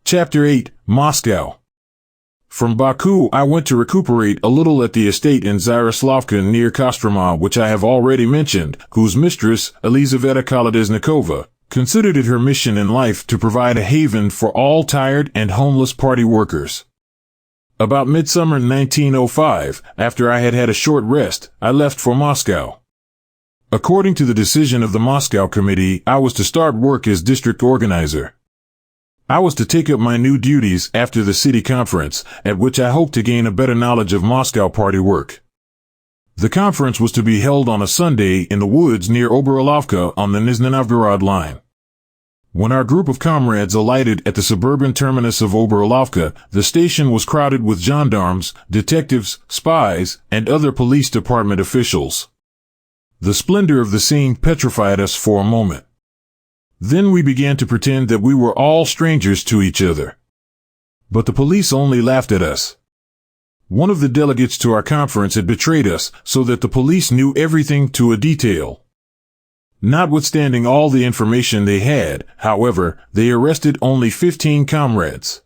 Chapter 8, Moscow. From Baku I went to recuperate a little at the estate in Yaroslavka near Kostroma, which I have already mentioned, whose mistress, Elizaveta Kolodeznikova, considered it her mission in life to provide a haven for all tired and homeless party workers. About midsummer 1905, after I had had a short rest, I left for Moscow. According to the decision of the Moscow Committee, I was to start work as district organizer. I was to take up my new duties after the city conference, at which I hoped to gain a better knowledge of Moscow party work. The conference was to be held on a Sunday in the woods near Borbrovskaya on the Nizhny Novgorod line. When our group of comrades alighted at the suburban terminus of Borbrovskaya, the station was crowded with gendarmes, detectives, spies, and other police department officials. The splendor of the scene petrified us for a moment. Then we began to pretend that we were all strangers to each other. But the police only laughed at us. One of the delegates to our conference had betrayed us, so that the police knew everything to a detail. Notwithstanding all the information they had, however, they arrested only 15 comrades.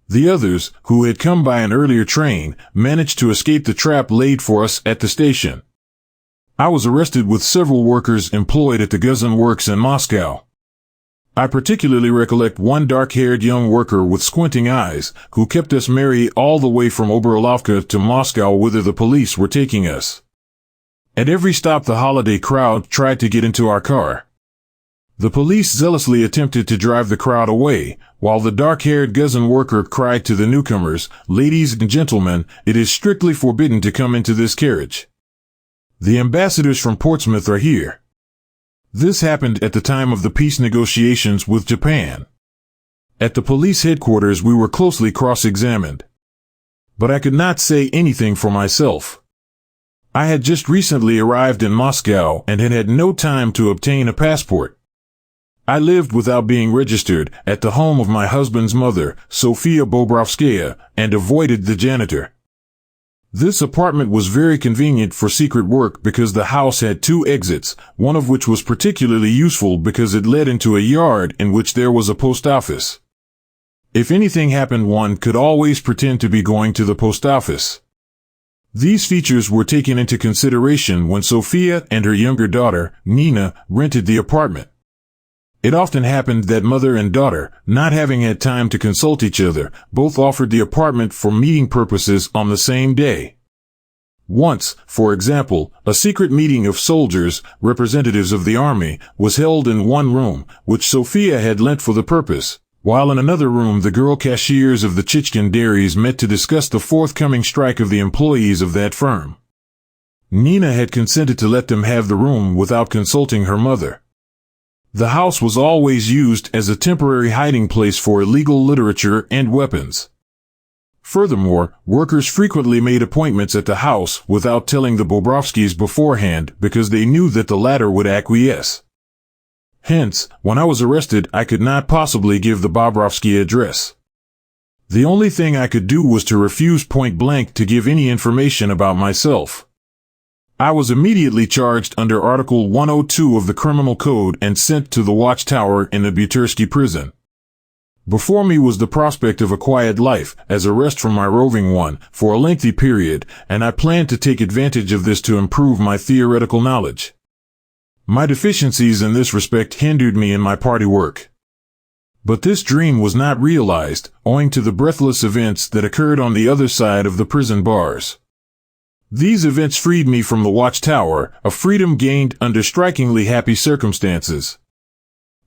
The others, who had come by an earlier train, managed to escape the trap laid for us at the station. I was arrested with several workers employed at the Guzin works in Moscow. I particularly recollect one dark-haired young worker with squinting eyes, who kept us merry all the way from Borbrovskaya to Moscow, whither the police were taking us. At every stop the holiday crowd tried to get into our car. The police zealously attempted to drive the crowd away, while the dark-haired Guzin worker cried to the newcomers, "Ladies and gentlemen, it is strictly forbidden to come into this carriage. The ambassadors from Portsmouth are here." This happened at the time of the peace negotiations with Japan. At the police headquarters we were closely cross-examined. But I could not say anything for myself. I had just recently arrived in Moscow and had had no time to obtain a passport. I lived without being registered at the home of my husband's mother, Sophia Borbrovskaya, and avoided the janitor. This apartment was very convenient for secret work because the house had 2 exits, one of which was particularly useful because it led into a yard in which there was a post office. If anything happened, one could always pretend to be going to the post office. These features were taken into consideration when Sophia and her younger daughter, Nina, rented the apartment. It often happened that mother and daughter, not having had time to consult each other, both offered the apartment for meeting purposes on the same day. Once, for example, a secret meeting of soldiers, representatives of the army, was held in one room, which Sophia had lent for the purpose, while in another room the girl cashiers of the Chichkin dairies met to discuss the forthcoming strike of the employees of that firm. Nina had consented to let them have the room without consulting her mother. The house was always used as a temporary hiding place for illegal literature and weapons. Furthermore, workers frequently made appointments at the house without telling the Borbrovskys beforehand because they knew that the latter would acquiesce. Hence, when I was arrested, I could not possibly give the Borbrovsky address. The only thing I could do was to refuse point blank to give any information about myself. I was immediately charged under Article 102 of the Criminal Code and sent to the watchtower in the Butersky prison. Before me was the prospect of a quiet life, as a rest from my roving one, for a lengthy period, and I planned to take advantage of this to improve my theoretical knowledge. My deficiencies in this respect hindered me in my party work. But this dream was not realized, owing to the breathless events that occurred on the other side of the prison bars. These events freed me from the watchtower, a freedom gained under strikingly happy circumstances.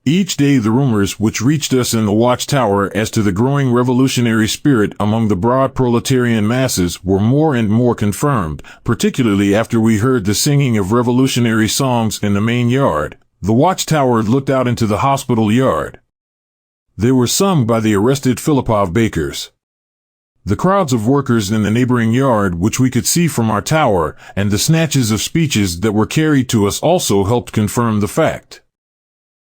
Each day the rumors which reached us in the watchtower as to the growing revolutionary spirit among the broad proletarian masses were more and more confirmed, particularly after we heard the singing of revolutionary songs in the main yard. The watchtower looked out into the hospital yard. They were sung by the arrested Filipov bakers. The crowds of workers in the neighboring yard which we could see from our tower, and the snatches of speeches that were carried to us also helped confirm the fact.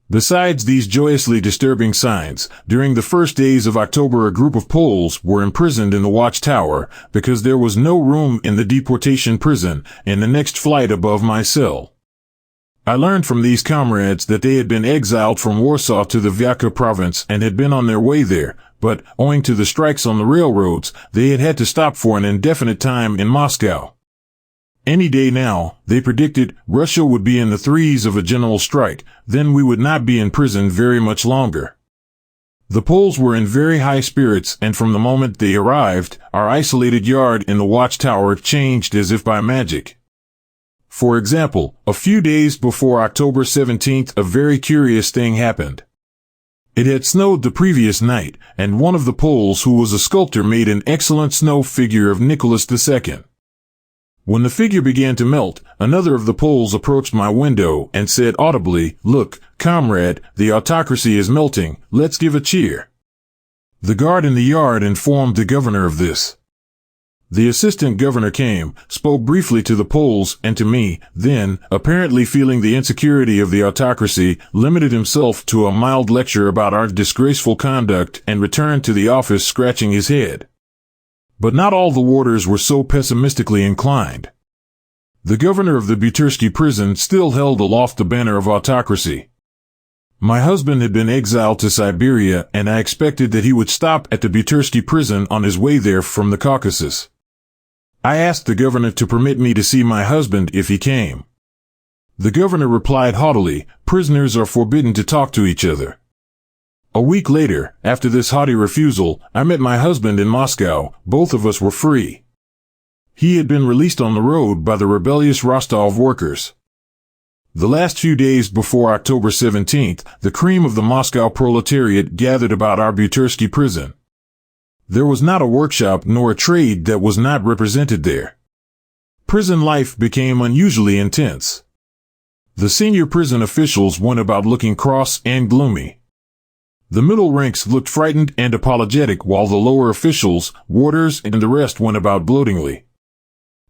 Besides these joyously disturbing signs, during the first days of October a group of Poles were imprisoned in the watchtower, because there was no room in the deportation prison, in the next flight above my cell. I learned from these comrades that they had been exiled from Warsaw to the Wielka province and had been on their way there, but, owing to the strikes on the railroads, they had had to stop for an indefinite time in Moscow. Any day now, they predicted, Russia would be in the threes of a general strike, then we would not be in prison very much longer. The Poles were in very high spirits, and from the moment they arrived, our isolated yard in the watchtower changed as if by magic. For example, a few days before October 17th, a very curious thing happened. It had snowed the previous night, and one of the Poles who was a sculptor made an excellent snow figure of Nicholas II. When the figure began to melt, another of the Poles approached my window and said audibly, "Look, comrade, the autocracy is melting, let's give a cheer." The guard in the yard informed the governor of this. The assistant governor came, spoke briefly to the Poles and to me, then, apparently feeling the insecurity of the autocracy, limited himself to a mild lecture about our disgraceful conduct and returned to the office scratching his head. But not all the warders were so pessimistically inclined. The governor of the Butursky prison still held aloft the banner of autocracy. My husband had been exiled to Siberia, and I expected that he would stop at the Butursky prison on his way there from the Caucasus. I asked the governor to permit me to see my husband if he came. The governor replied haughtily, "Prisoners are forbidden to talk to each other." A week later, after this haughty refusal, I met my husband in Moscow. Both of us were free. He had been released on the road by the rebellious Rostov workers. The last few days before October 17th, the cream of the Moscow proletariat gathered about our Butursky prison. There was not a workshop nor a trade that was not represented there. Prison life became unusually intense. The senior prison officials went about looking cross and gloomy. The middle ranks looked frightened and apologetic, while the lower officials, warders, and the rest went about gloatingly.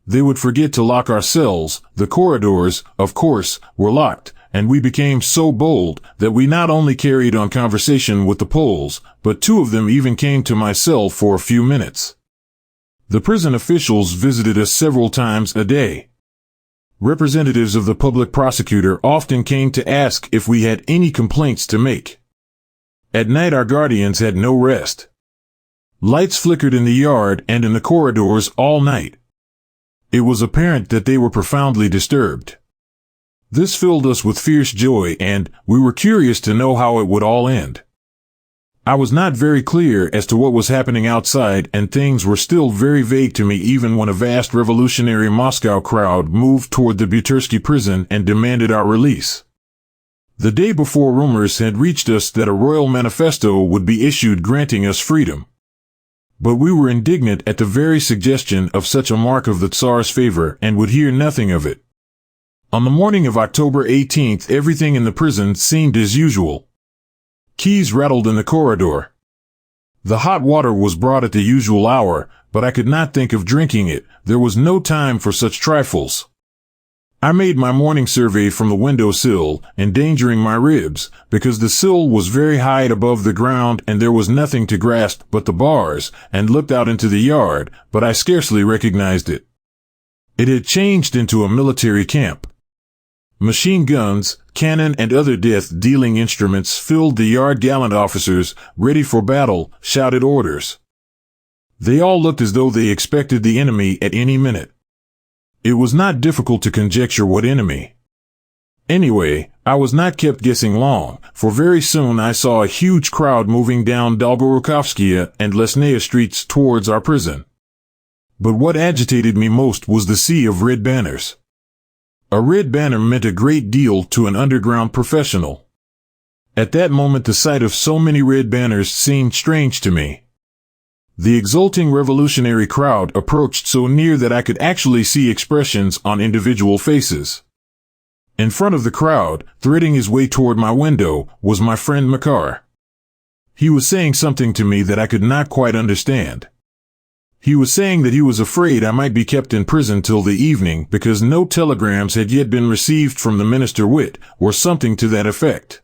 They would forget to lock our cells. The corridors, of course, were locked, and we became so bold that we not only carried on conversation with the Poles, but two of them even came to my cell for a few minutes. The prison officials visited us several times a day. Representatives of the public prosecutor often came to ask if we had any complaints to make. At night our guardians had no rest. Lights flickered in the yard and in the corridors all night. It was apparent that they were profoundly disturbed. This filled us with fierce joy, and we were curious to know how it would all end. I was not very clear as to what was happening outside, and things were still very vague to me even when a vast revolutionary Moscow crowd moved toward the Butursky prison and demanded our release. The day before, rumors had reached us that a royal manifesto would be issued granting us freedom. But we were indignant at the very suggestion of such a mark of the Tsar's favor and would hear nothing of it. On the morning of October 18th, everything in the prison seemed as usual. Keys rattled in the corridor. The hot water was brought at the usual hour, but I could not think of drinking it. There was no time for such trifles. I made my morning survey from the window sill, endangering my ribs, because the sill was very high above the ground and there was nothing to grasp but the bars, and looked out into the yard, but I scarcely recognized it. It had changed into a military camp. Machine guns, cannon, and other death-dealing instruments filled the yard. Gallant officers, ready for battle, shouted orders. They all looked as though they expected the enemy at any minute. It was not difficult to conjecture what enemy. Anyway, I was not kept guessing long, for very soon I saw a huge crowd moving down Borbrovskaya and Lesnaya streets towards our prison. But what agitated me most was the sea of red banners. A red banner meant a great deal to an underground professional. At that moment the sight of so many red banners seemed strange to me. The exulting revolutionary crowd approached so near that I could actually see expressions on individual faces. In front of the crowd, threading his way toward my window, was my friend Makar. He was saying something to me that I could not quite understand. He was saying that he was afraid I might be kept in prison till the evening because no telegrams had yet been received from the Minister Witt, or something to that effect.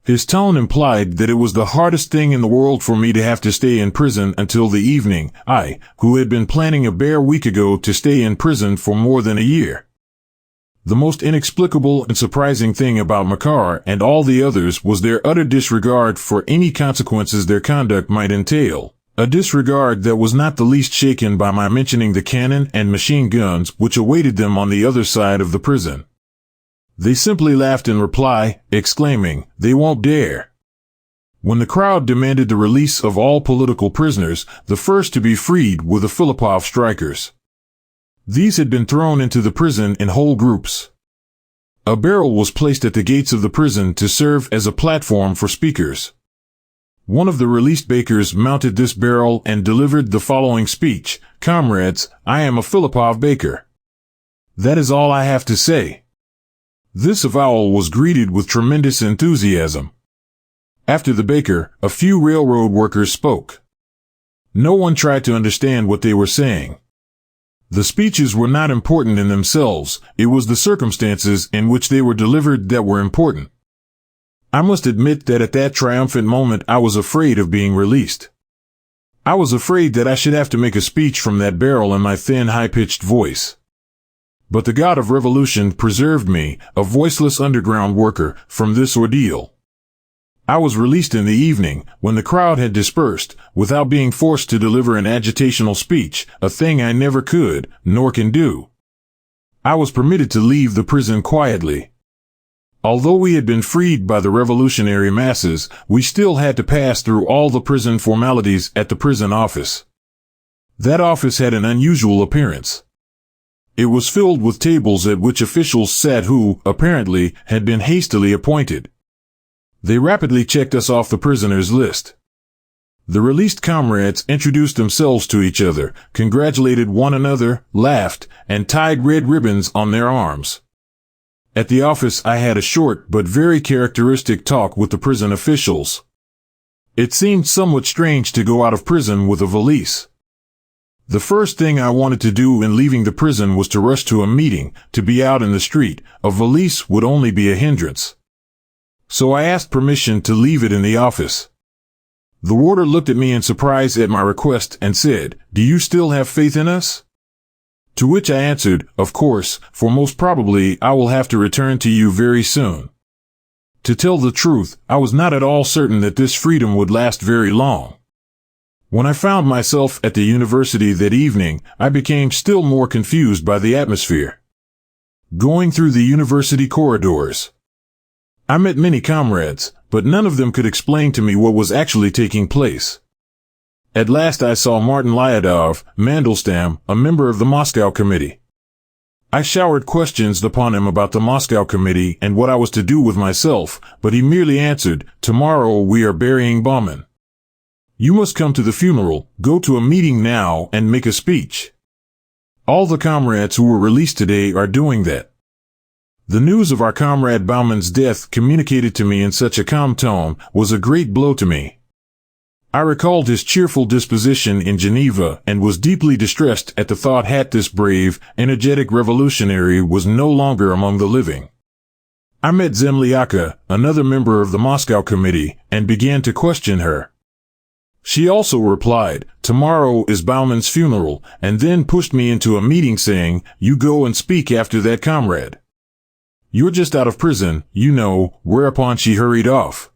His tone implied that it was the hardest thing in the world for me to have to stay in prison until the evening, I, who had been planning a bare week ago to stay in prison for more than a year. The most inexplicable and surprising thing about Makar and all the others was their utter disregard for any consequences their conduct might entail. A disregard that was not the least shaken by my mentioning the cannon and machine guns which awaited them on the other side of the prison. They simply laughed in reply, exclaiming, "They won't dare." When the crowd demanded the release of all political prisoners, the first to be freed were the Filipov strikers. These had been thrown into the prison in whole groups. A barrel was placed at the gates of the prison to serve as a platform for speakers. One of the released bakers mounted this barrel and delivered the following speech: "Comrades, I am a Filipov baker. That is all I have to say." This avowal was greeted with tremendous enthusiasm. After the baker, a few railroad workers spoke. No one tried to understand what they were saying. The speeches were not important in themselves, it was the circumstances in which they were delivered that were important. I must admit that at that triumphant moment I was afraid of being released. I was afraid that I should have to make a speech from that barrel in my thin, high-pitched voice. But the God of Revolution preserved me, a voiceless underground worker, from this ordeal. I was released in the evening, when the crowd had dispersed, without being forced to deliver an agitational speech, a thing I never could, nor can do. I was permitted to leave the prison quietly. Although we had been freed by the revolutionary masses, we still had to pass through all the prison formalities at the prison office. That office had an unusual appearance. It was filled with tables at which officials sat who, apparently, had been hastily appointed. They rapidly checked us off the prisoners' list. The released comrades introduced themselves to each other, congratulated one another, laughed, and tied red ribbons on their arms. At the office I had a short but very characteristic talk with the prison officials. It seemed somewhat strange to go out of prison with a valise. The first thing I wanted to do in leaving the prison was to rush to a meeting, to be out in the street. A valise would only be a hindrance. So I asked permission to leave it in the office. The warder looked at me in surprise at my request and said, "Do you still have faith in us?" To which I answered, "Of course, for most probably I will have to return to you very soon." To tell the truth, I was not at all certain that this freedom would last very long. When I found myself at the university that evening, I became still more confused by the atmosphere. Going through the university corridors, I met many comrades, but none of them could explain to me what was actually taking place. At last I saw Martin Lyadov, Mandelstam, a member of the Moscow Committee. I showered questions upon him about the Moscow Committee and what I was to do with myself, but he merely answered, "Tomorrow we are burying Bauman. You must come to the funeral, go to a meeting now and make a speech." All the comrades who were released today are doing that. The news of our comrade Bauman's death, communicated to me in such a calm tone, was a great blow to me. I recalled his cheerful disposition in Geneva and was deeply distressed at the thought that this brave, energetic revolutionary was no longer among the living. I met Zemliaka, another member of the Moscow Committee, and began to question her. She also replied, "Tomorrow is Bauman's funeral," and then pushed me into a meeting saying, "You go and speak after that, comrade. You're just out of prison, you know," whereupon she hurried off.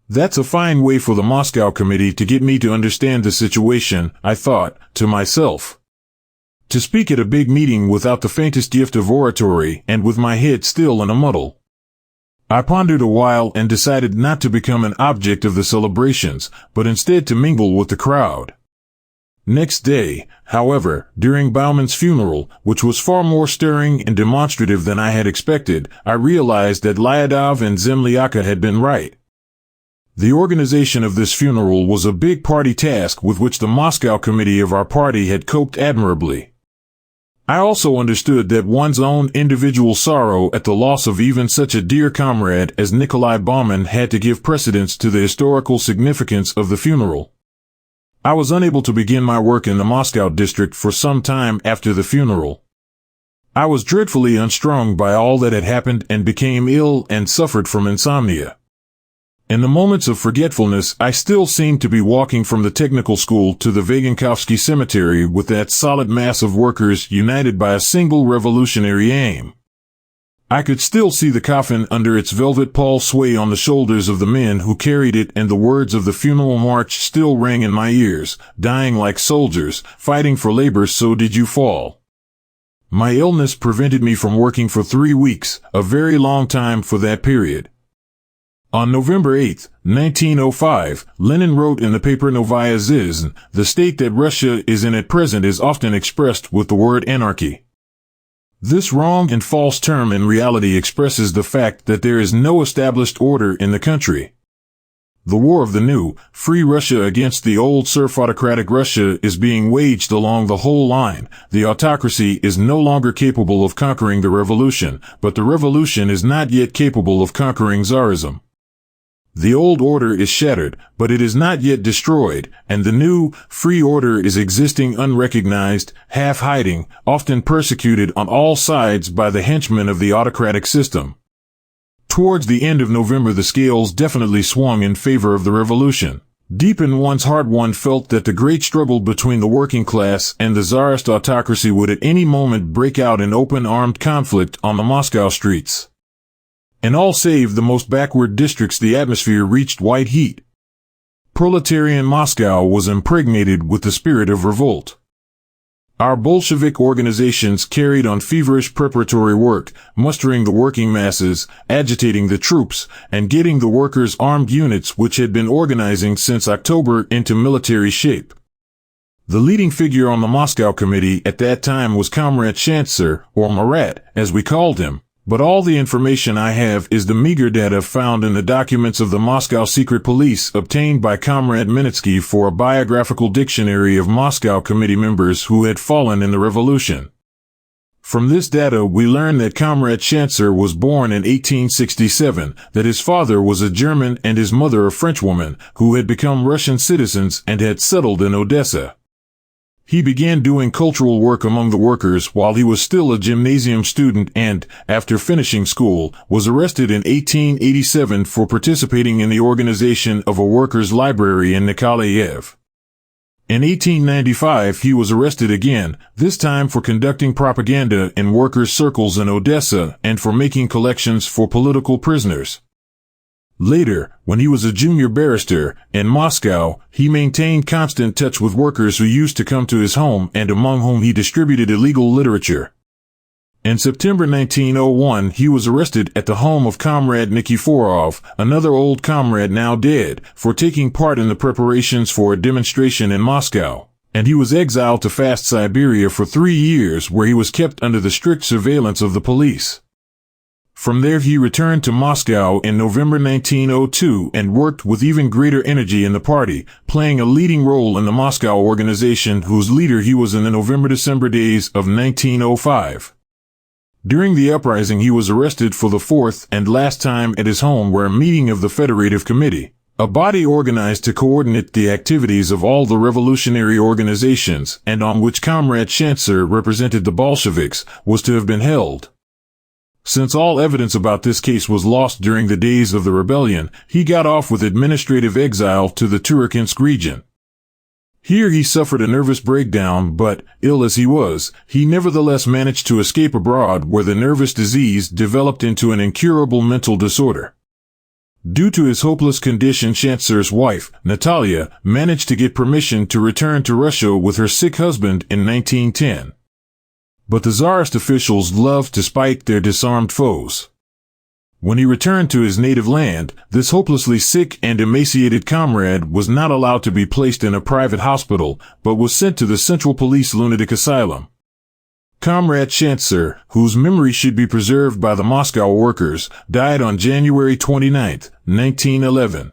That's a fine way for the Moscow Committee to get me to understand the situation, I thought, to myself. To speak at a big meeting without the faintest gift of oratory and with my head still in a muddle. I pondered a while and decided not to become an object of the celebrations, but instead to mingle with the crowd. Next day, however, during Bauman's funeral, which was far more stirring and demonstrative than I had expected, I realized that Lyadov and Zemliaka had been right. The organization of this funeral was a big party task with which the Moscow Committee of our party had coped admirably. I also understood that one's own individual sorrow at the loss of even such a dear comrade as Nikolai Bauman had to give precedence to the historical significance of the funeral. I was unable to begin my work in the Moscow district for some time after the funeral. I was dreadfully unstrung by all that had happened and became ill and suffered from insomnia. In the moments of forgetfulness, I still seemed to be walking from the technical school to the Vagankovsky cemetery with that solid mass of workers united by a single revolutionary aim. I could still see the coffin under its velvet pall sway on the shoulders of the men who carried it, and the words of the funeral march still rang in my ears, dying like soldiers, fighting for labor, so did you fall. My illness prevented me from working for 3 weeks, a very long time for that period. On November 8, 1905, Lenin wrote in the paper Novaya Zhizn, "The state that Russia is in at present is often expressed with the word anarchy." This wrong and false term in reality expresses the fact that there is no established order in the country. The war of the new, free Russia against the old serf autocratic Russia is being waged along the whole line. The autocracy is no longer capable of conquering the revolution, but the revolution is not yet capable of conquering Tsarism. The old order is shattered, but it is not yet destroyed, and the new, free order is existing unrecognized, half-hiding, often persecuted on all sides by the henchmen of the autocratic system. Towards the end of November, the scales definitely swung in favor of the revolution. Deep in one's heart one felt that the great struggle between the working class and the Tsarist autocracy would at any moment break out in open armed conflict on the Moscow streets. In all save the most backward districts the atmosphere reached white heat. Proletarian Moscow was impregnated with the spirit of revolt. Our Bolshevik organizations carried on feverish preparatory work, mustering the working masses, agitating the troops, and getting the workers' armed units which had been organizing since October into military shape. The leading figure on the Moscow Committee at that time was Comrade Shantzer, or Marat, as we called him. But all the information I have is the meager data found in the documents of the Moscow Secret Police obtained by Comrade Minitsky for a biographical dictionary of Moscow Committee members who had fallen in the revolution. From this data we learn that Comrade Shantzer was born in 1867, that his father was a German and his mother a Frenchwoman, who had become Russian citizens and had settled in Odessa. He began doing cultural work among the workers while he was still a gymnasium student and, after finishing school, was arrested in 1887 for participating in the organization of a workers' library in Nikolaev. In 1895 he was arrested again, this time for conducting propaganda in workers' circles in Odessa and for making collections for political prisoners. Later, when he was a junior barrister in Moscow, he maintained constant touch with workers who used to come to his home and among whom he distributed illegal literature. In September 1901 he was arrested at the home of Comrade Nikiforov, another old comrade now dead, for taking part in the preparations for a demonstration in Moscow, and he was exiled to Fast Siberia for 3 years where he was kept under the strict surveillance of the police. From there he returned to Moscow in November 1902 and worked with even greater energy in the party, playing a leading role in the Moscow organization whose leader he was in the November-December days of 1905. During the uprising he was arrested for the fourth and last time at his home where a meeting of the Federative Committee, a body organized to coordinate the activities of all the revolutionary organizations and on which Comrade Shantzer represented the Bolsheviks, was to have been held. Since all evidence about this case was lost during the days of the rebellion, he got off with administrative exile to the Turkhansk region. Here he suffered a nervous breakdown, but, ill as he was, he nevertheless managed to escape abroad where the nervous disease developed into an incurable mental disorder. Due to his hopeless condition, Shantzer's wife, Natalia, managed to get permission to return to Russia with her sick husband in 1910. But the Tsarist officials loved to spite their disarmed foes. When he returned to his native land, this hopelessly sick and emaciated comrade was not allowed to be placed in a private hospital, but was sent to the Central Police Lunatic Asylum. Comrade Shantzer, whose memory should be preserved by the Moscow workers, died on January 29, 1911.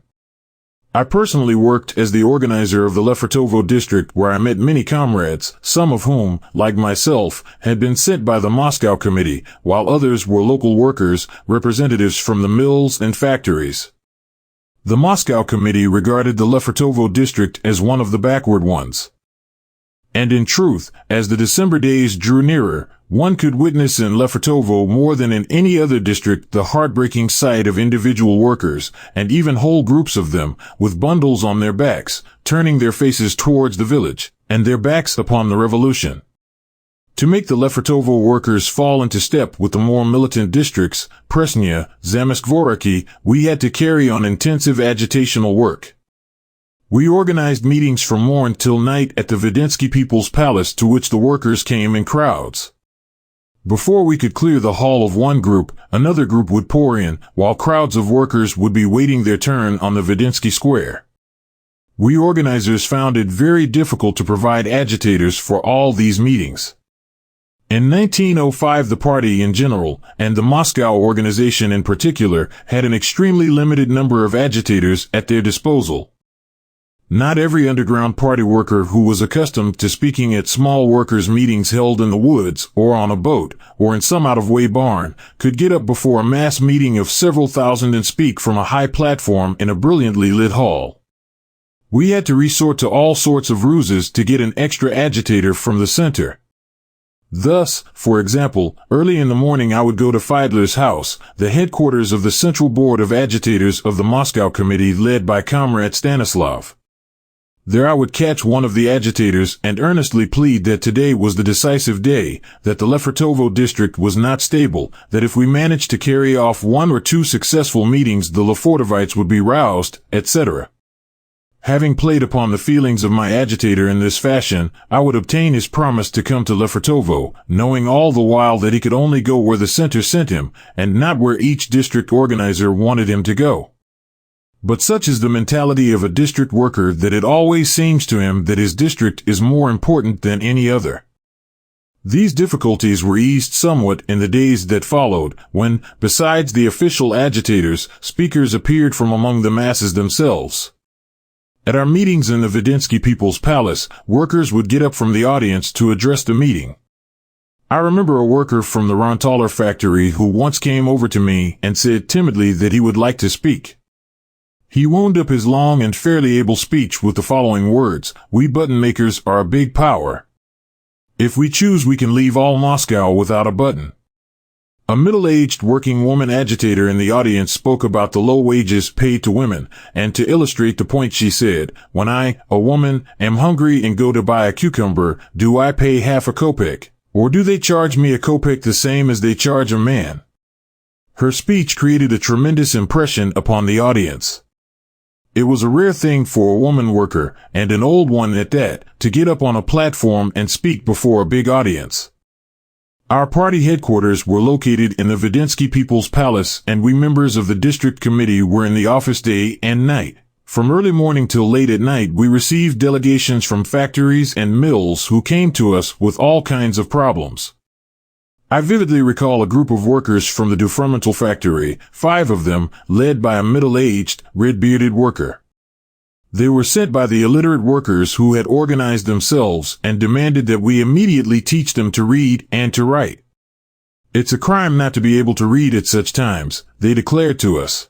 I personally worked as the organizer of the Lefortovo district where I met many comrades, some of whom, like myself, had been sent by the Moscow Committee, while others were local workers, representatives from the mills and factories. The Moscow Committee regarded the Lefortovo district as one of the backward ones. And in truth, as the December days drew nearer, one could witness in Lefortovo more than in any other district the heartbreaking sight of individual workers, and even whole groups of them, with bundles on their backs, turning their faces towards the village, and their backs upon the revolution. To make the Lefortovo workers fall into step with the more militant districts, Presnya, Zamysk-Voraki, we had to carry on intensive agitational work. We organized meetings from morn till night at the Vidensky People's Palace, to which the workers came in crowds. Before we could clear the hall of one group, another group would pour in, while crowds of workers would be waiting their turn on the Vidensky Square. We organizers found it very difficult to provide agitators for all these meetings. In 1905, the party in general, and the Moscow organization in particular, had an extremely limited number of agitators at their disposal. Not every underground party worker who was accustomed to speaking at small workers' meetings held in the woods, or on a boat, or in some out-of-way barn, could get up before a mass meeting of several thousand and speak from a high platform in a brilliantly lit hall. We had to resort to all sorts of ruses to get an extra agitator from the center. Thus, for example, early in the morning I would go to Fiedler's house, the headquarters of the Central Board of Agitators of the Moscow Committee led by Comrade Stanislav. There I would catch one of the agitators and earnestly plead that today was the decisive day, that the Lefortovo district was not stable, that if we managed to carry off one or two successful meetings the Lefortovites would be roused, etc. Having played upon the feelings of my agitator in this fashion, I would obtain his promise to come to Lefortovo, knowing all the while that he could only go where the center sent him, and not where each district organizer wanted him to go. But such is the mentality of a district worker that it always seems to him that his district is more important than any other. These difficulties were eased somewhat in the days that followed, when, besides the official agitators, speakers appeared from among the masses themselves. At our meetings in the Vidensky People's Palace, workers would get up from the audience to address the meeting. I remember a worker from the Rontaler factory who once came over to me and said timidly that he would like to speak. He wound up his long and fairly able speech with the following words: "We button makers are a big power. If we choose, we can leave all Moscow without a button." A middle-aged working woman agitator in the audience spoke about the low wages paid to women, and to illustrate the point she said, "When I, a woman, am hungry and go to buy a cucumber, do I pay half a kopeck? Or do they charge me a kopeck the same as they charge a man?" Her speech created a tremendous impression upon the audience. It was a rare thing for a woman worker, and an old one at that, to get up on a platform and speak before a big audience. Our party headquarters were located in the Vidensky People's Palace, and we members of the district committee were in the office day and night. From early morning till late at night we received delegations from factories and mills who came to us with all kinds of problems. I vividly recall a group of workers from the Dufremental factory, 5 of them, led by a middle-aged, red-bearded worker. They were sent by the illiterate workers who had organized themselves and demanded that we immediately teach them to read and to write. "It's a crime not to be able to read at such times," they declared to us.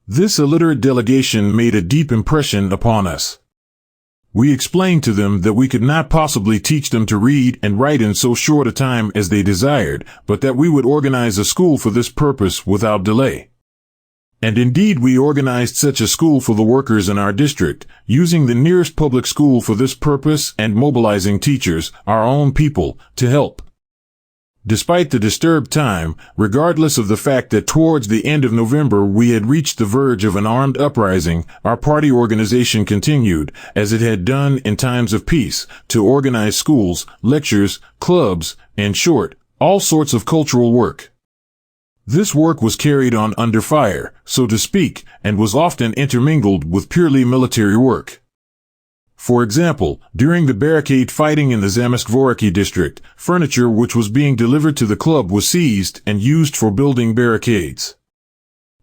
This illiterate delegation made a deep impression upon us. We explained to them that we could not possibly teach them to read and write in so short a time as they desired, but that we would organize a school for this purpose without delay. And indeed we organized such a school for the workers in our district, using the nearest public school for this purpose and mobilizing teachers, our own people, to help. Despite the disturbed time, regardless of the fact that towards the end of November we had reached the verge of an armed uprising, our party organization continued, as it had done in times of peace, to organize schools, lectures, clubs, in short, all sorts of cultural work. This work was carried on under fire, so to speak, and was often intermingled with purely military work. For example, during the barricade fighting in the Zamysk-Voraki district, furniture which was being delivered to the club was seized and used for building barricades.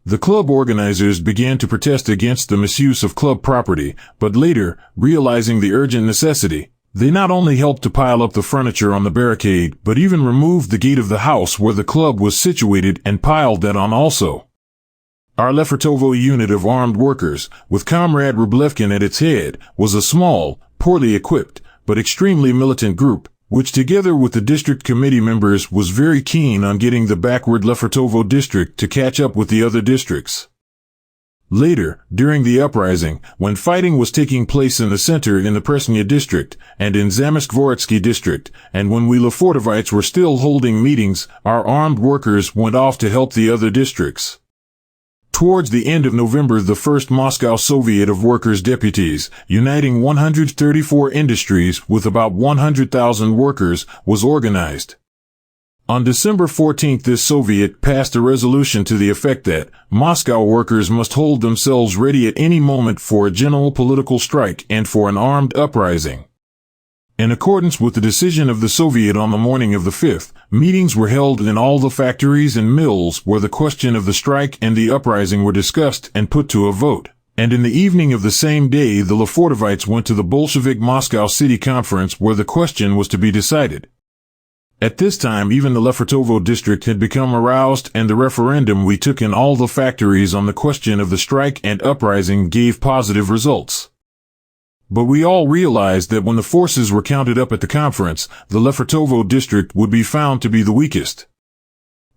The club organizers began to protest against the misuse of club property, but later, realizing the urgent necessity, they not only helped to pile up the furniture on the barricade, but even removed the gate of the house where the club was situated and piled that on also. Our Lefortovo unit of armed workers, with Comrade Rublevkin at its head, was a small, poorly equipped, but extremely militant group, which together with the district committee members was very keen on getting the backward Lefortovo district to catch up with the other districts. Later, during the uprising, when fighting was taking place in the center in the Presnya district and in Zamysk-Voretsky district, and when we Lefortovites were still holding meetings, our armed workers went off to help the other districts. Towards the end of November, the first Moscow Soviet of Workers' Deputies, uniting 134 industries with about 100,000 workers, was organized. On December 14, this Soviet passed a resolution to the effect that Moscow workers must hold themselves ready at any moment for a general political strike and for an armed uprising. In accordance with the decision of the Soviet on the morning of the 5th, meetings were held in all the factories and mills where the question of the strike and the uprising were discussed and put to a vote. And in the evening of the same day, the Lefortovites went to the Bolshevik Moscow City Conference where the question was to be decided. At this time, even the Lefortovo district had become aroused, and the referendum we took in all the factories on the question of the strike and uprising gave positive results. But we all realized that when the forces were counted up at the conference, the Lefortovo district would be found to be the weakest.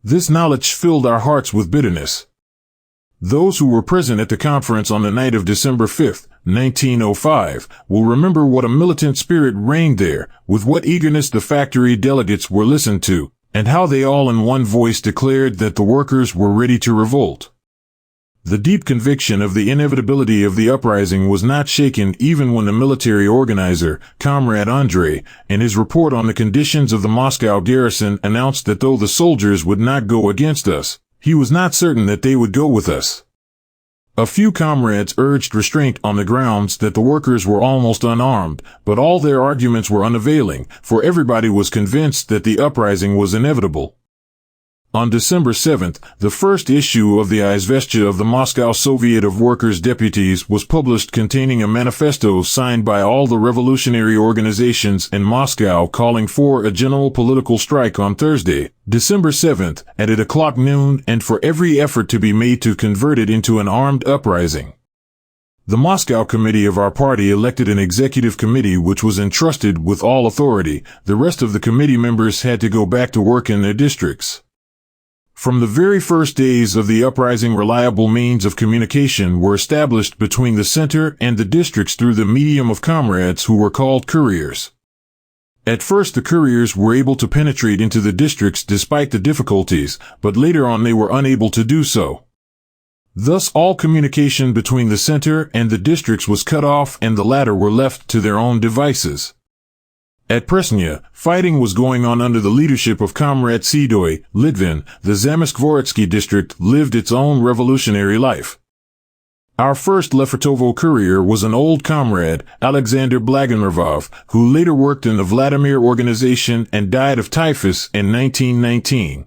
This knowledge filled our hearts with bitterness. Those who were present at the conference on the night of December 5, 1905, will remember what a militant spirit reigned there, with what eagerness the factory delegates were listened to, and how they all in one voice declared that the workers were ready to revolt. The deep conviction of the inevitability of the uprising was not shaken even when the military organizer, Comrade Andrei, in his report on the conditions of the Moscow garrison announced that though the soldiers would not go against us, he was not certain that they would go with us. A few comrades urged restraint on the grounds that the workers were almost unarmed, but all their arguments were unavailing, for everybody was convinced that the uprising was inevitable. On December 7th, the first issue of the Izvestia of the Moscow Soviet of Workers' Deputies was published, containing a manifesto signed by all the revolutionary organizations in Moscow calling for a general political strike on Thursday, December 7th, at 8:00 noon, and for every effort to be made to convert it into an armed uprising. The Moscow committee of our party elected an executive committee which was entrusted with all authority. The rest of the committee members had to go back to work in their districts. From the very first days of the uprising, reliable means of communication were established between the center and the districts through the medium of comrades who were called couriers. At first the couriers were able to penetrate into the districts despite the difficulties, but later on they were unable to do so. Thus all communication between the center and the districts was cut off, and the latter were left to their own devices. At Presnya, fighting was going on under the leadership of Comrade Sidoy Litvin. The Zamysk-Voretsky district lived its own revolutionary life. Our first Lefortovo courier was an old comrade, Alexander Blagonervov, who later worked in the Vladimir organization and died of typhus in 1919.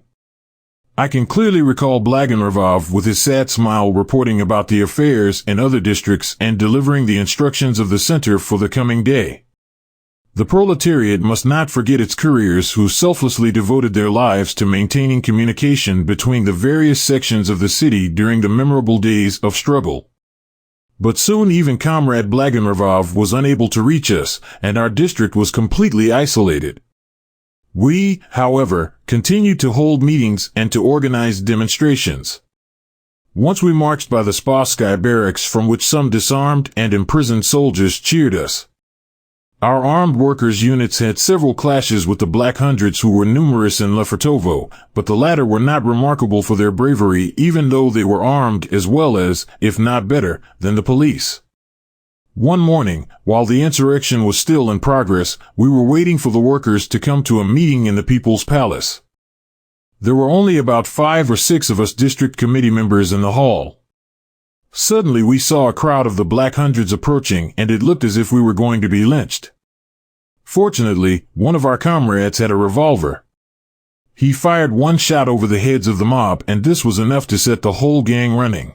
I can clearly recall Blagonervov with his sad smile reporting about the affairs in other districts and delivering the instructions of the center for the coming day. The proletariat must not forget its couriers who selflessly devoted their lives to maintaining communication between the various sections of the city during the memorable days of struggle. But soon even Comrade Blagonervov was unable to reach us, and our district was completely isolated. We, however, continued to hold meetings and to organize demonstrations. Once we marched by the Spasskaya barracks, from which some disarmed and imprisoned soldiers cheered us. Our armed workers' units had several clashes with the Black Hundreds, who were numerous in Lefortovo, but the latter were not remarkable for their bravery, even though they were armed as well as, if not better, than the police. One morning, while the insurrection was still in progress, we were waiting for the workers to come to a meeting in the People's Palace. There were only about 5 or 6 of us district committee members in the hall. Suddenly we saw a crowd of the Black Hundreds approaching, and it looked as if we were going to be lynched. Fortunately, one of our comrades had a revolver. He fired one shot over the heads of the mob, and this was enough to set the whole gang running.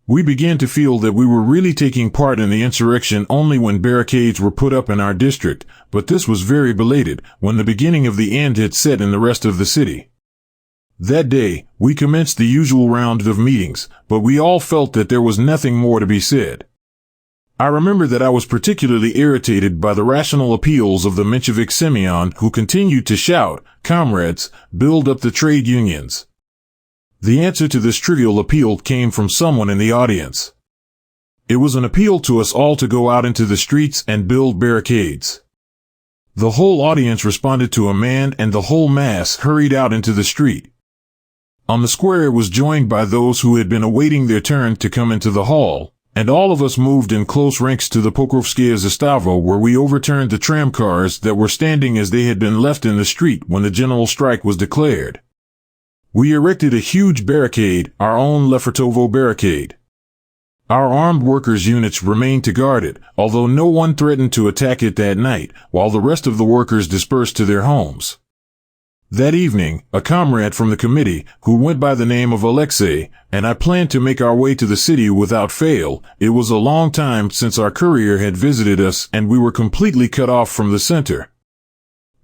We began to feel that we were really taking part in the insurrection only when barricades were put up in our district, but this was very belated, when the beginning of the end had set in the rest of the city. That day, we commenced the usual round of meetings, but we all felt that there was nothing more to be said. I remember that I was particularly irritated by the rational appeals of the Menshevik Semyon, who continued to shout, "Comrades, build up the trade unions." The answer to this trivial appeal came from someone in the audience. It was an appeal to us all to go out into the streets and build barricades. The whole audience responded to a man, and the whole mass hurried out into the street. On the square it was joined by those who had been awaiting their turn to come into the hall, and all of us moved in close ranks to the Borbrovskaya Zastava, where we overturned the tramcars that were standing as they had been left in the street when the general strike was declared. We erected a huge barricade, our own Lefortovo barricade. Our armed workers' units remained to guard it, although no one threatened to attack it that night, while the rest of the workers dispersed to their homes. That evening, a comrade from the committee, who went by the name of Alexei, and I planned to make our way to the city without fail. It was a long time since our courier had visited us, and we were completely cut off from the center.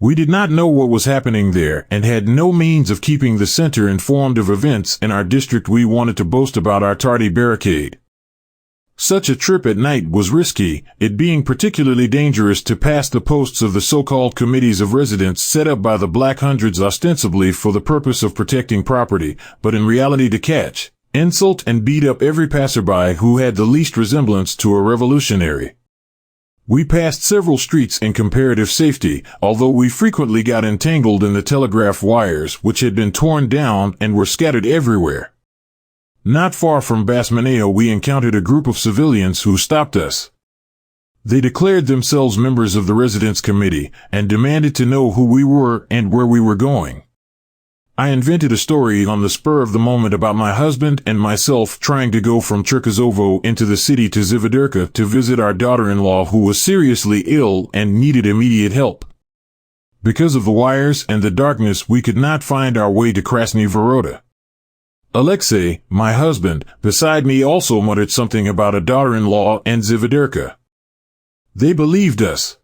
We did not know what was happening there, and had no means of keeping the center informed of events in our district. We wanted to boast about our tardy barricade. Such a trip at night was risky, it being particularly dangerous to pass the posts of the so-called committees of residence set up by the Black Hundreds ostensibly for the purpose of protecting property, but in reality to catch, insult and beat up every passerby who had the least resemblance to a revolutionary. We passed several streets in comparative safety, although we frequently got entangled in the telegraph wires, which had been torn down and were scattered everywhere. Not far from Basmaneo we encountered a group of civilians who stopped us. They declared themselves members of the residence committee and demanded to know who we were and where we were going. I invented a story on the spur of the moment about my husband and myself trying to go from Cherkazovo into the city to Zviderka to visit our daughter-in-law who was seriously ill and needed immediate help. Because of the wires and the darkness we could not find our way to Krasny Voroda. Alexei, my husband, beside me also muttered something about a daughter-in-law and Zviderka. They believed us.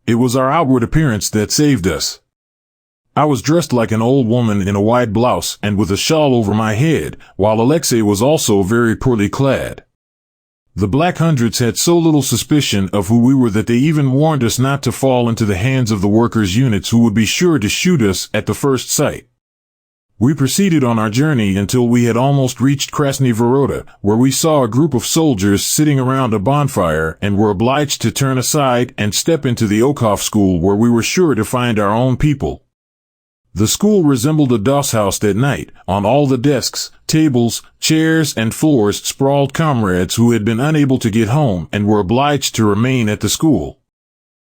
It was our outward appearance that saved us. I was dressed like an old woman in a wide blouse and with a shawl over my head, while Alexei was also very poorly clad. The Black Hundreds had so little suspicion of who we were that they even warned us not to fall into the hands of the workers' units who would be sure to shoot us at the first sight. We proceeded on our journey until we had almost reached Krasny Voroda, where we saw a group of soldiers sitting around a bonfire and were obliged to turn aside and step into the Okhov school, where we were sure to find our own people. The school resembled a doss house that night. On all the desks, tables, chairs, and floors sprawled comrades who had been unable to get home and were obliged to remain at the school.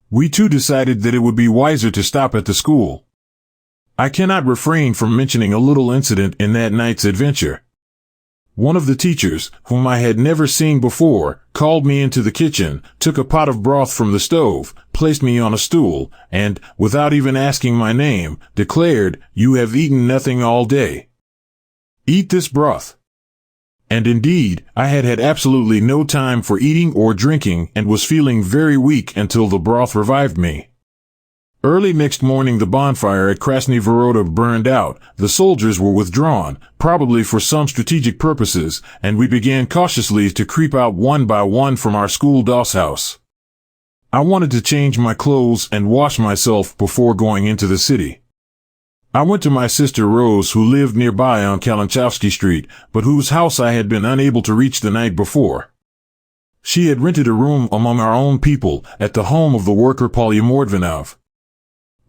We too decided that it would be wiser to stop at the school. I cannot refrain from mentioning a little incident in that night's adventure. One of the teachers, whom I had never seen before, called me into the kitchen, took a pot of broth from the stove, placed me on a stool, and, without even asking my name, declared, "You have eaten nothing all day. Eat this broth." And indeed, I had had absolutely no time for eating or drinking and was feeling very weak until the broth revived me. Early next morning the bonfire at Krasny Voroda burned out, the soldiers were withdrawn, probably for some strategic purposes, and we began cautiously to creep out one by one from our school doss house. I wanted to change my clothes and wash myself before going into the city. I went to my sister Rose, who lived nearby on Kalanchovsky Street, but whose house I had been unable to reach the night before. She had rented a room among our own people at the home of the worker Polyamordvinov.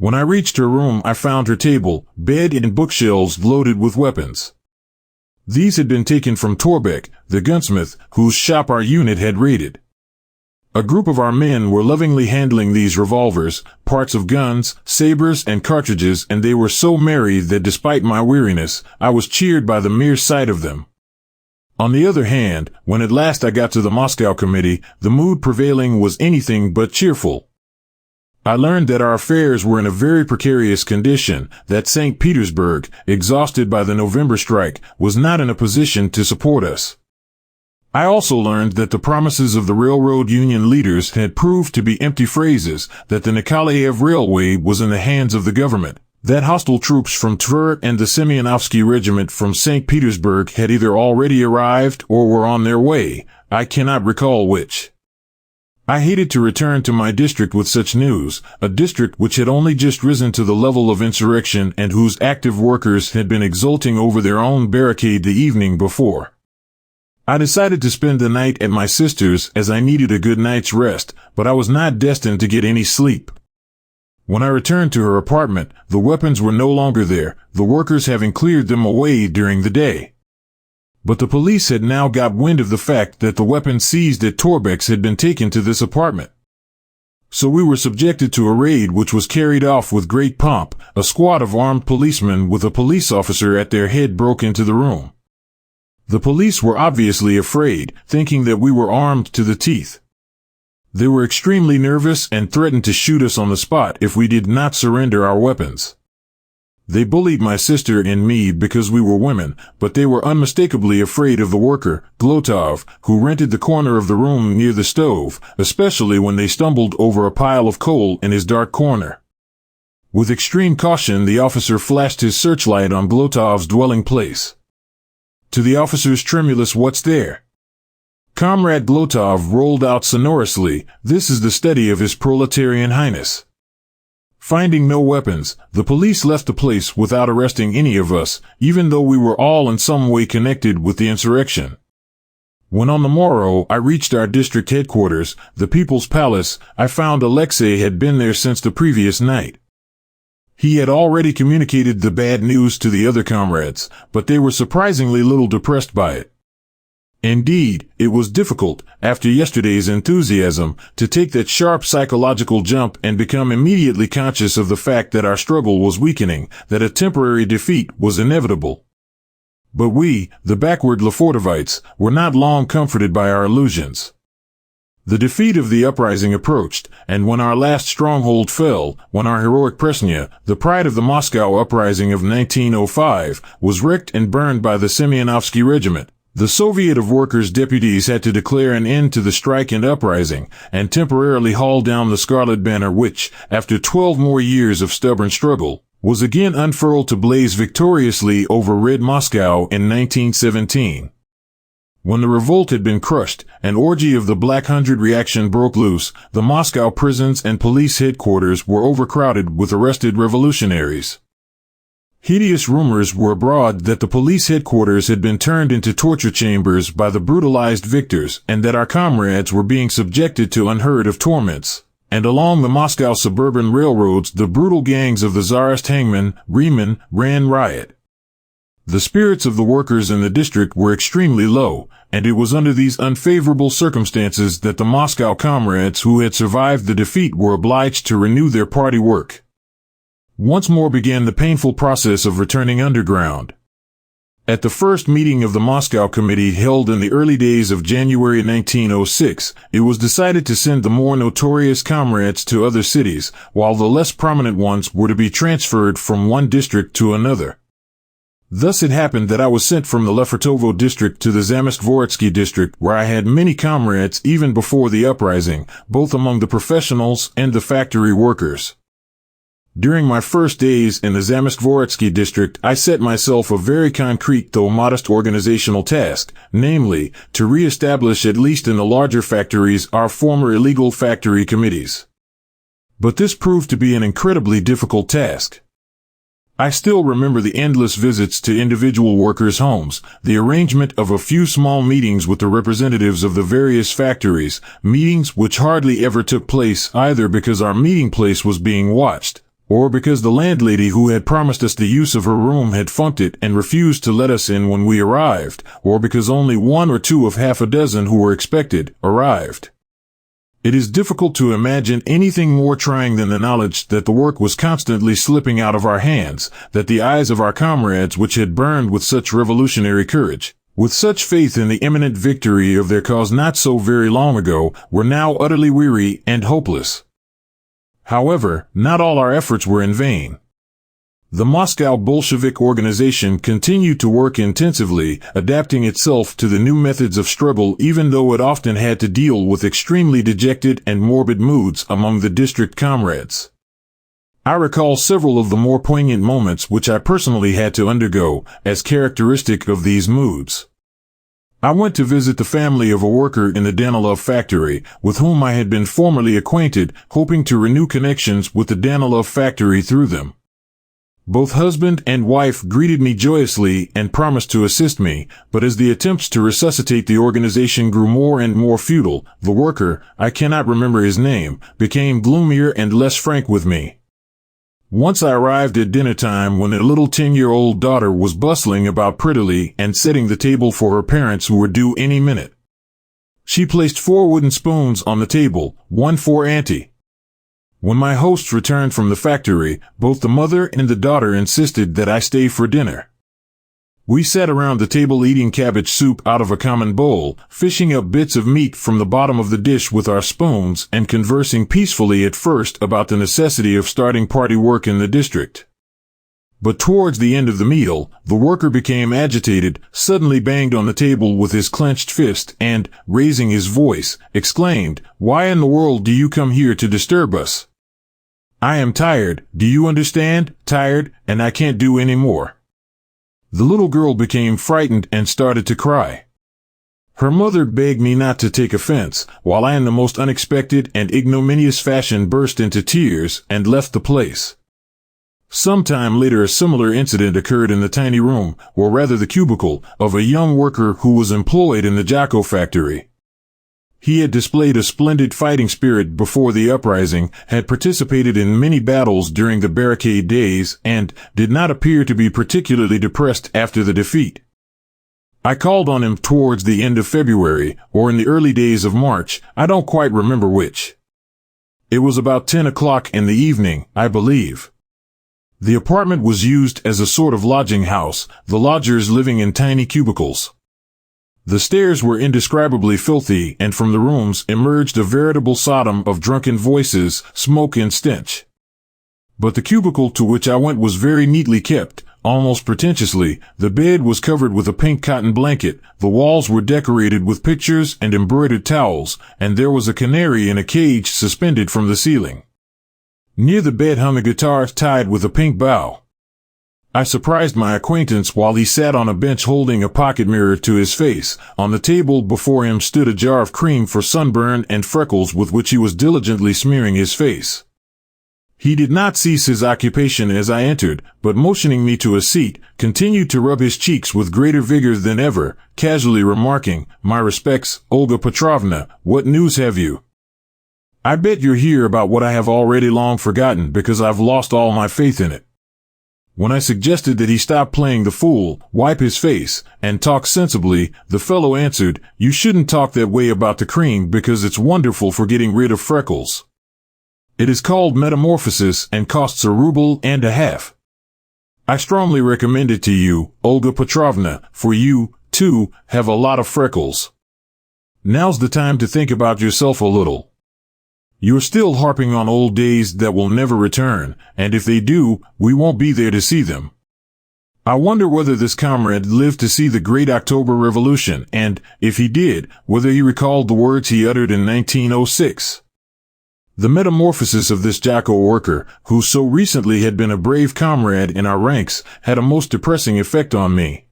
When I reached her room I found her table, bed and bookshelves loaded with weapons. These had been taken from Torbek, the gunsmith, whose shop our unit had raided. A group of our men were lovingly handling these revolvers, parts of guns, sabers, and cartridges, and they were so merry that despite my weariness, I was cheered by the mere sight of them. On the other hand, when at last I got to the Moscow committee, the mood prevailing was anything but cheerful. I learned that our affairs were in a very precarious condition, that St. Petersburg, exhausted by the November strike, was not in a position to support us. I also learned that the promises of the railroad union leaders had proved to be empty phrases, that the Nikolaev Railway was in the hands of the government, that hostile troops from Tver and the Semyonovsky Regiment from St. Petersburg had either already arrived or were on their way, I cannot recall which. I hated to return to my district with such news, a district which had only just risen to the level of insurrection and whose active workers had been exulting over their own barricade the evening before. I decided to spend the night at my sister's as I needed a good night's rest, but I was not destined to get any sleep. When I returned to her apartment, the weapons were no longer there, the workers having cleared them away during the day. But the police had now got wind of the fact that the weapons seized at Torbeck's had been taken to this apartment. So we were subjected to a raid which was carried off with great pomp. A squad of armed policemen with a police officer at their head broke into the room. The police were obviously afraid, thinking that we were armed to the teeth. They were extremely nervous and threatened to shoot us on the spot if we did not surrender our weapons. They bullied my sister and me because we were women, but they were unmistakably afraid of the worker, Glotov, who rented the corner of the room near the stove, especially when they stumbled over a pile of coal in his dark corner. With extreme caution, the officer flashed his searchlight on Glotov's dwelling place. To the officer's tremulous "What's there?" Comrade Glotov rolled out sonorously, "This is the study of His Proletarian Highness." Finding no weapons, the police left the place without arresting any of us, even though we were all in some way connected with the insurrection. When on the morrow I reached our district headquarters, the People's Palace, I found Alexei had been there since the previous night. He had already communicated the bad news to the other comrades, but they were surprisingly little depressed by it. Indeed, it was difficult, after yesterday's enthusiasm, to take that sharp psychological jump and become immediately conscious of the fact that our struggle was weakening, that a temporary defeat was inevitable. But we, the backward Lefortovites, were not long comforted by our illusions. The defeat of the uprising approached, and when our last stronghold fell, when our heroic Presnya, the pride of the Moscow uprising of 1905, was wrecked and burned by the Semyonovsky regiment, the Soviet of Workers' deputies had to declare an end to the strike and uprising, and temporarily haul down the Scarlet Banner which, after 12 more years of stubborn struggle, was again unfurled to blaze victoriously over Red Moscow in 1917. When the revolt had been crushed, an orgy of the Black Hundred reaction broke loose. The Moscow prisons and police headquarters were overcrowded with arrested revolutionaries. Hideous rumors were abroad that the police headquarters had been turned into torture chambers by the brutalized victors and that our comrades were being subjected to unheard of torments. And along the Moscow suburban railroads the brutal gangs of the Tsarist hangman, Riemann, ran riot. The spirits of the workers in the district were extremely low, and it was under these unfavorable circumstances that the Moscow comrades who had survived the defeat were obliged to renew their party work. Once more began the painful process of returning underground. At the first meeting of the Moscow Committee held in the early days of January 1906, it was decided to send the more notorious comrades to other cities, while the less prominent ones were to be transferred from one district to another. Thus it happened that I was sent from the Lefortovo district to the Zamysk-Voritsky district, where I had many comrades even before the uprising, both among the professionals and the factory workers. During my first days in the Zamysk-Voritsky district, I set myself a very concrete though modest organizational task, namely, to re-establish at least in the larger factories our former illegal factory committees. But this proved to be an incredibly difficult task. I still remember the endless visits to individual workers' homes, the arrangement of a few small meetings with the representatives of the various factories, meetings which hardly ever took place either because our meeting place was being watched, or because the landlady who had promised us the use of her room had funked it and refused to let us in when we arrived, or because only one or two of half a dozen who were expected arrived. It is difficult to imagine anything more trying than the knowledge that the work was constantly slipping out of our hands, that the eyes of our comrades which had burned with such revolutionary courage, with such faith in the imminent victory of their cause not so very long ago, were now utterly weary and hopeless. However, not all our efforts were in vain. The Moscow Bolshevik organization continued to work intensively, adapting itself to the new methods of struggle even though it often had to deal with extremely dejected and morbid moods among the district comrades. I recall several of the more poignant moments which I personally had to undergo, as characteristic of these moods. I went to visit the family of a worker in the Danilov factory, with whom I had been formerly acquainted, hoping to renew connections with the Danilov factory through them. Both husband and wife greeted me joyously and promised to assist me, but as the attempts to resuscitate the organization grew more and more futile, the worker, I cannot remember his name, became gloomier and less frank with me. Once I arrived at dinner time when a little 10-year-old daughter was bustling about prettily and setting the table for her parents who were due any minute. She placed 4 wooden spoons on the table, one for Auntie. When my hosts returned from the factory, both the mother and the daughter insisted that I stay for dinner. We sat around the table eating cabbage soup out of a common bowl, fishing up bits of meat from the bottom of the dish with our spoons and conversing peacefully at first about the necessity of starting party work in the district. But towards the end of the meal, the worker became agitated, suddenly banged on the table with his clenched fist and, raising his voice, exclaimed, "Why in the world do you come here to disturb us? I am tired, do you understand? Tired, and I can't do any more." The little girl became frightened and started to cry. Her mother begged me not to take offense, while I in the most unexpected and ignominious fashion burst into tears and left the place. Some time later a similar incident occurred in the tiny room, or rather the cubicle, of a young worker who was employed in the Jacko factory. He had displayed a splendid fighting spirit before the uprising, had participated in many battles during the barricade days, and did not appear to be particularly depressed after the defeat. I called on him towards the end of February, or in the early days of March, I don't quite remember which. It was about 10 o'clock in the evening, I believe. The apartment was used as a sort of lodging house, the lodgers living in tiny cubicles. The stairs were indescribably filthy, and from the rooms emerged a veritable Sodom of drunken voices, smoke and stench. But the cubicle to which I went was very neatly kept, almost pretentiously. The bed was covered with a pink cotton blanket, the walls were decorated with pictures and embroidered towels, and there was a canary in a cage suspended from the ceiling. Near the bed hung a guitar tied with a pink bow. I surprised my acquaintance while he sat on a bench holding a pocket mirror to his face. On the table before him stood a jar of cream for sunburn and freckles with which he was diligently smearing his face. He did not cease his occupation as I entered, but motioning me to a seat, continued to rub his cheeks with greater vigor than ever, casually remarking, "My respects, Olga Petrovna, what news have you? I bet you're here about what I have already long forgotten because I've lost all my faith in it." When I suggested that he stop playing the fool, wipe his face, and talk sensibly, the fellow answered, "You shouldn't talk that way about the cream because it's wonderful for getting rid of freckles. It is called metamorphosis and costs a ruble and a half. I strongly recommend it to you, Olga Petrovna, for you, too, have a lot of freckles. Now's the time to think about yourself a little. You're still harping on old days that will never return, and if they do, we won't be there to see them. I wonder whether this comrade lived to see the great October Revolution, and, if he did, whether he recalled the words he uttered in 1906. The metamorphosis of this Jacko worker, who so recently had been a brave comrade in our ranks, had a most depressing effect on me.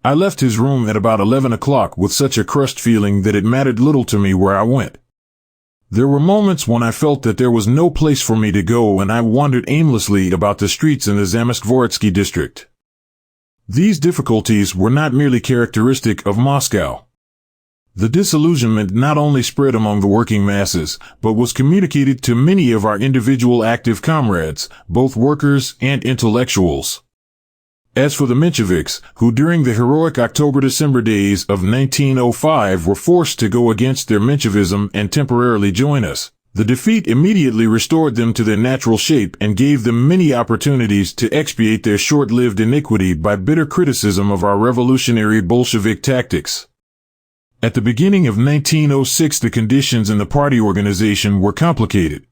I left his room at about 11 o'clock with such a crushed feeling that it mattered little to me where I went. There were moments when I felt that there was no place for me to go and I wandered aimlessly about the streets in the Zamoskvoretzky district. These difficulties were not merely characteristic of Moscow. The disillusionment not only spread among the working masses, but was communicated to many of our individual active comrades, both workers and intellectuals. As for the Mensheviks, who during the heroic October-December days of 1905 were forced to go against their Menshevism and temporarily join us, the defeat immediately restored them to their natural shape and gave them many opportunities to expiate their short-lived iniquity by bitter criticism of our revolutionary Bolshevik tactics. At the beginning of 1906, the conditions in the party organization were complicated.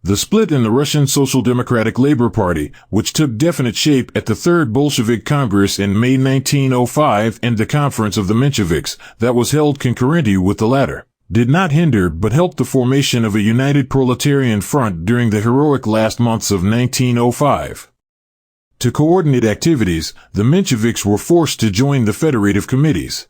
The split in the Russian Social Democratic Labor Party, which took definite shape at the Third Bolshevik Congress in May 1905 and the Conference of the Mensheviks, that was held concurrently with the latter, did not hinder but helped the formation of a united proletarian front during the heroic last months of 1905. To coordinate activities, the Mensheviks were forced to join the federative committees.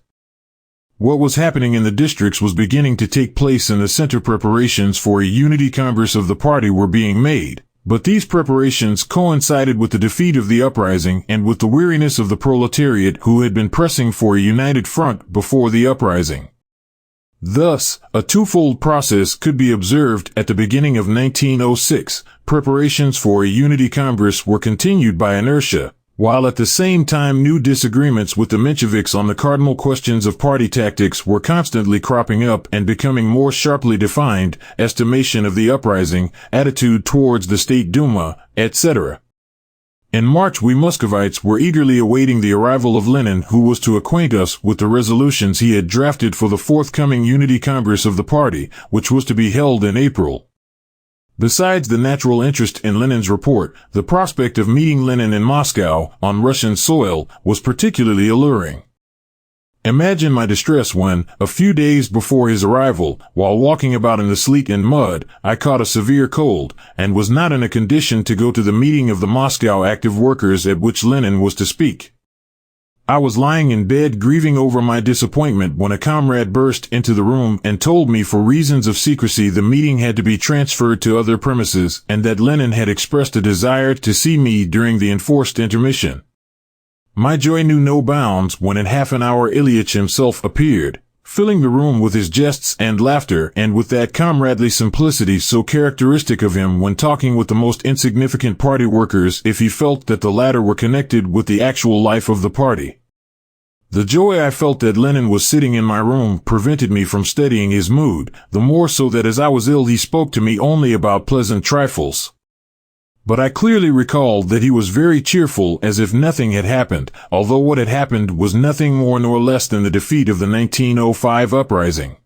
What was happening in the districts was beginning to take place in the center. Preparations for a unity congress of the party were being made, but these preparations coincided with the defeat of the uprising and with the weariness of the proletariat who had been pressing for a united front before the uprising. Thus, a twofold process could be observed at the beginning of 1906. Preparations for a unity congress were continued by inertia, while at the same time new disagreements with the Mensheviks on the cardinal questions of party tactics were constantly cropping up and becoming more sharply defined: estimation of the uprising, attitude towards the State Duma, etc. In March, we Muscovites were eagerly awaiting the arrival of Lenin, who was to acquaint us with the resolutions he had drafted for the forthcoming Unity Congress of the party, which was to be held in April. Besides the natural interest in Lenin's report, the prospect of meeting Lenin in Moscow, on Russian soil, was particularly alluring. Imagine my distress when, a few days before his arrival, while walking about in the sleet and mud, I caught a severe cold, and was not in a condition to go to the meeting of the Moscow active workers at which Lenin was to speak. I was lying in bed grieving over my disappointment when a comrade burst into the room and told me for reasons of secrecy the meeting had to be transferred to other premises and that Lenin had expressed a desire to see me during the enforced intermission. My joy knew no bounds when in half an hour Ilyich himself appeared, filling the room with his jests and laughter and with that comradely simplicity so characteristic of him when talking with the most insignificant party workers if he felt that the latter were connected with the actual life of the party. The joy I felt that Lenin was sitting in my room prevented me from studying his mood, the more so that as I was ill he spoke to me only about pleasant trifles. But I clearly recalled that he was very cheerful, as if nothing had happened, although what had happened was nothing more nor less than the defeat of the 1905 uprising.